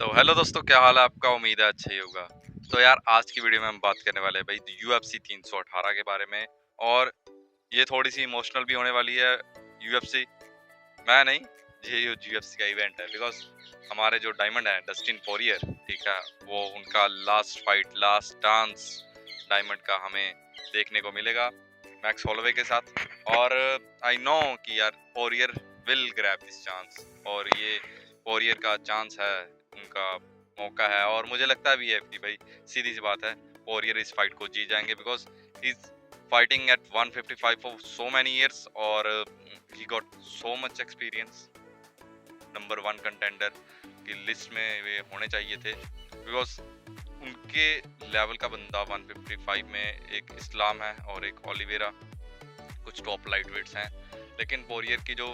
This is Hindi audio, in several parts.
तो हेलो दोस्तों, क्या हाल है आपका। उम्मीद है अच्छा ही होगा। तो यार, आज की वीडियो में हम बात करने वाले हैं भाई UFC 318 के बारे में। और ये थोड़ी सी इमोशनल भी होने वाली है। UFC मैं नहीं, ये UFC का इवेंट है। बिकॉज हमारे जो डायमंड है डस्टिन पोरियर, ठीक है, वो उनका last fight, last dance diamond का हमें देखने को मिलेगा मैक्स होलोवे के साथ। और आई नो कि यार Poirier will grab this chance, और ये पोरियर का चांस है, उनका मौका है। और मुझे लगता भी है कि भाई सीधी सी बात है, पोरियर इस फाइट को जीत जाएंगे। Because he is fighting at 155 for so many years, और he got so much experience. Number 1 contender की लिस्ट में वे होने चाहिए थे। बिकॉज उनके लेवल का बंदा 155 में एक इस्लाम है और एक ओलिवेरा, कुछ टॉप लाइट वेट्स हैं। लेकिन पोरियर की जो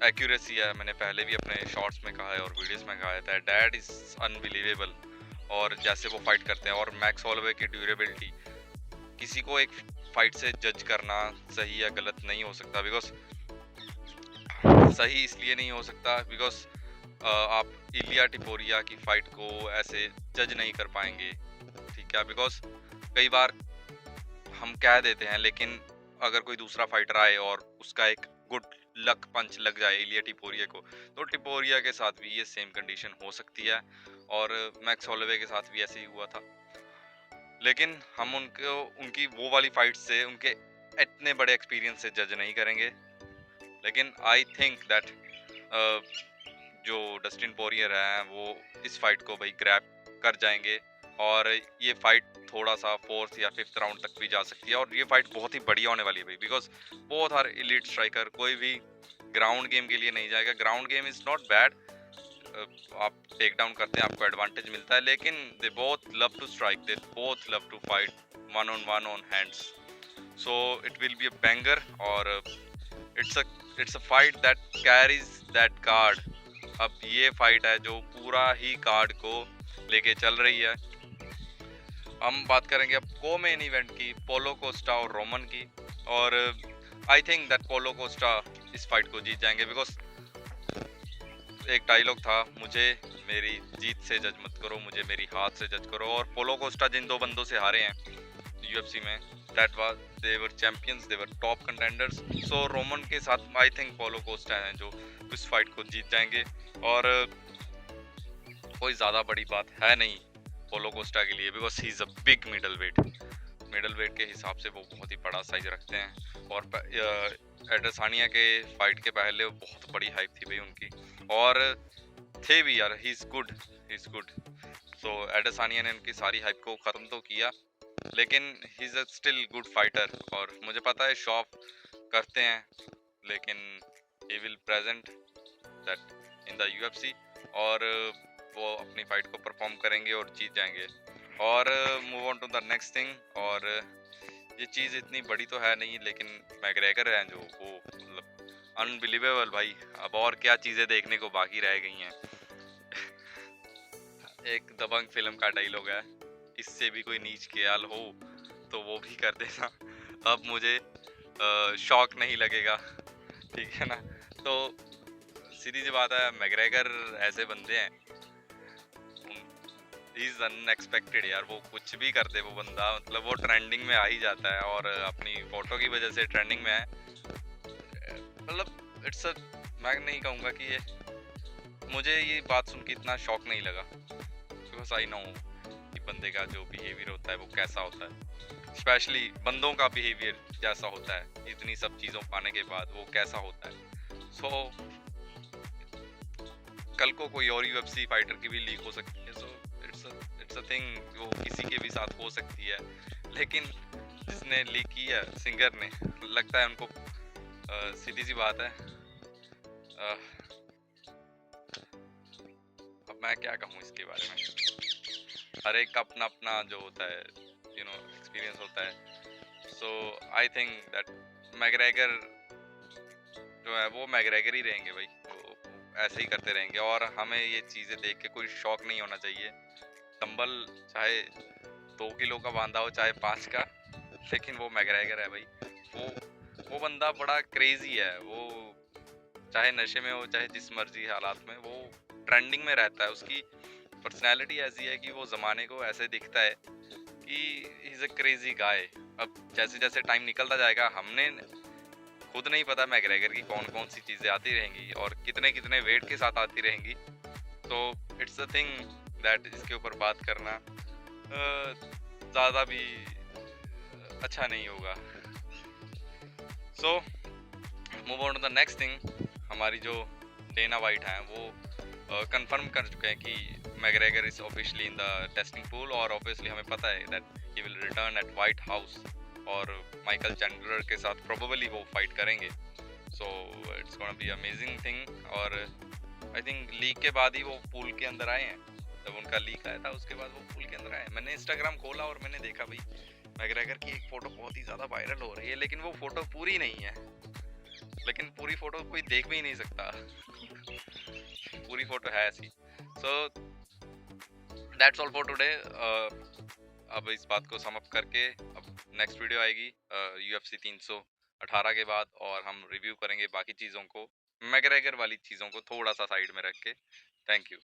एक्यूरेसी है, मैंने पहले भी अपने शॉर्ट्स में कहा है और वीडियोस में कहा था, डैट इज अनबिलीवेबल। और जैसे वो फाइट करते हैं, और मैक्स होलोवे की ड्यूरेबिलिटी, किसी को एक फाइट से जज करना सही या गलत नहीं हो सकता। बिकॉज सही इसलिए नहीं हो सकता बिकॉज आप इलिया टिपोरिया की फाइट को ऐसे जज नहीं कर पाएंगे, ठीक है। बिकॉज कई बार हम कह देते हैं, लेकिन अगर कोई दूसरा फाइटर आए और उसका एक गुड लक पंच लग जाए इलिया टिपोरिया को, तो टिपोरिया के साथ भी ये सेम कंडीशन हो सकती है। और मैक्स होलोवे के साथ भी ऐसे ही हुआ था। लेकिन हम उनको उनकी वो वाली फाइट से, उनके इतने बड़े एक्सपीरियंस से जज नहीं करेंगे। लेकिन आई थिंक दैट जो डस्टिन पोरियर है वो इस फाइट को भाई ग्रैब कर जाएंगे, और ये फाइट थोड़ा सा 4th या 5th राउंड तक भी जा सकती है। और ये फाइट बहुत ही बढ़िया होने वाली है भाई। Because both are elite striker. कोई भी ग्राउंड गेम के लिए नहीं जाएगा। Ground game is not bad, आप टेक डाउन करते हैं, आपको एडवांटेज मिलता है। लेकिन they both love to strike, they both love to fight one on hands. So it will be a banger, और it's a fight that carries that card. अब ये फाइट है जो पूरा ही कार्ड को लेके चल रही है। हम बात करेंगे अब को मेन इवेंट की, पोलो कोस्टा और रोमन की। और I think that polo Costa इस फाइट को जीत जाएंगे। बिकॉज एक डायलॉग था, मुझे मेरी जीत से जज मत करो, मुझे मेरी हाथ से जज करो। और पोलो कोस्टा जिन दो बंदों से हारे हैं UFC में, that was they were champions, they were top contenders. So Roman के साथ आई थिंक पोलो कोस्टा हैं जो इस फाइट को जीत जाएंगे। और कोई ज़्यादा बड़ी बात है नहीं पोलो कोस्टा के लिए, because he is a big middle wait के हिसाब से वो बहुत ही बड़ा साइज रखते हैं। और एड्रेसानिया के फाइट के पहले वो बहुत बड़ी हाइप थी भाई उनकी, और थे भी यार। He is good. सो एड्रेसानिया ने उनकी सारी हाइप को ख़त्म तो किया, लेकिन he is a still good fighter. और मुझे पता है शॉप करते हैं, लेकिन he will present that in the UFC, और वो अपनी फाइट को परफॉर्म करेंगे और जीत जाएंगे। और move on to the next thing. और ये चीज़ इतनी बड़ी तो है नहीं, लेकिन मैग्रेगर हैं जो, वो मतलब अनबिलीवेबल भाई। अब और क्या चीज़ें देखने को बाकी रह गई हैं। एक दबंग फिल्म का डायलॉग है, इससे भी कोई नीच ख्याल हो तो वो भी कर देना, अब मुझे शौक नहीं लगेगा, ठीक है ना। तो सीधी सी बात है, मैग्रेगर ऐसे बंदे हैं, इज अनएक्सपेक्टेड यार। वो कुछ भी कर दे वो बंदा, मतलब वो ट्रेंडिंग में आ ही जाता है, और अपनी फोटो की वजह से ट्रेंडिंग में है। मतलब इट्स अ, मैं नहीं कहूँगा कि ये, मुझे ये बात सुन के इतना शौक नहीं लगा। बिकॉज आई नो कि बंदे का जो बिहेवियर होता है वो कैसा होता है, स्पेशली बंदों का बिहेवियर जैसा होता है इतनी सब चीज़ों पाने के बाद, वो कैसा होता है। सो कल को कोई और UFC फाइटर की भी लीक हो सकती है। सो इट्स अ थिंग, वो किसी के भी साथ हो सकती है। लेकिन जिसने लीक की है, सिंगर ने, लगता है उनको सीधी सी बात है। अब मैं क्या कहूँ इसके बारे में, हर एक का अपना अपना जो होता है, एक्सपीरियंस होता है। सो आई थिंक दैट मैग्रेगर जो है वो मैग्रेगर ही रहेंगे भाई, वो ऐसे ही करते रहेंगे। और हमें ये चीज़ें देख के कोई शौक नहीं होना चाहिए। डंबल चाहे 2 किलो का बांधा हो, चाहे 5 का, लेकिन वो मैग्रेगर है भाई। वो बंदा बड़ा क्रेजी है। वो चाहे नशे में हो, चाहे जिस मर्जी हालात में, वो ट्रेंडिंग में रहता है। उसकी पर्सनैलिटी ऐसी है कि वो ज़माने को ऐसे दिखता है कि he is a crazy guy. अब जैसे जैसे टाइम निकलता जाएगा, हमने खुद नहीं पता मैकग्रेगर की कौन कौन सी चीज़ें आती रहेंगी और कितने कितने वेट के साथ आती रहेंगी। तो इट्स अ थिंग दैट इसके ऊपर बात करना ज़्यादा भी अच्छा नहीं होगा। So move on to the next thing. हमारी जो डेना वाइट हैं वो कंफर्म कर चुके हैं कि McGregor is officially in the testing pool, और ऑब्वियसली हमें पता है that he will return at White House और माइकल चैंडलर के साथ प्रोबेबली वो फाइट करेंगे। So it's gonna be amazing thing. और आई थिंक लीक के बाद ही वो पूल के अंदर आए हैं। जब उनका लीक आया था उसके बाद वो पूल के अंदर आए। मैंने इंस्टाग्राम खोला और मैंने देखा भाई मैकग्रेगर की एक फ़ोटो बहुत ही ज़्यादा वायरल हो रही है, लेकिन वो फ़ोटो पूरी नहीं है। लेकिन पूरी फ़ोटो कोई देख भी नहीं सकता। पूरी फ़ोटो है ऐसी। So that's all for today. अब इस बात को सम अप करके अब नेक्स्ट वीडियो आएगी UFC 318 के बाद, और हम रिव्यू करेंगे बाकी चीज़ों को, मैकग्रेगर वाली चीज़ों को थोड़ा सा साइड में रख के। Thank you.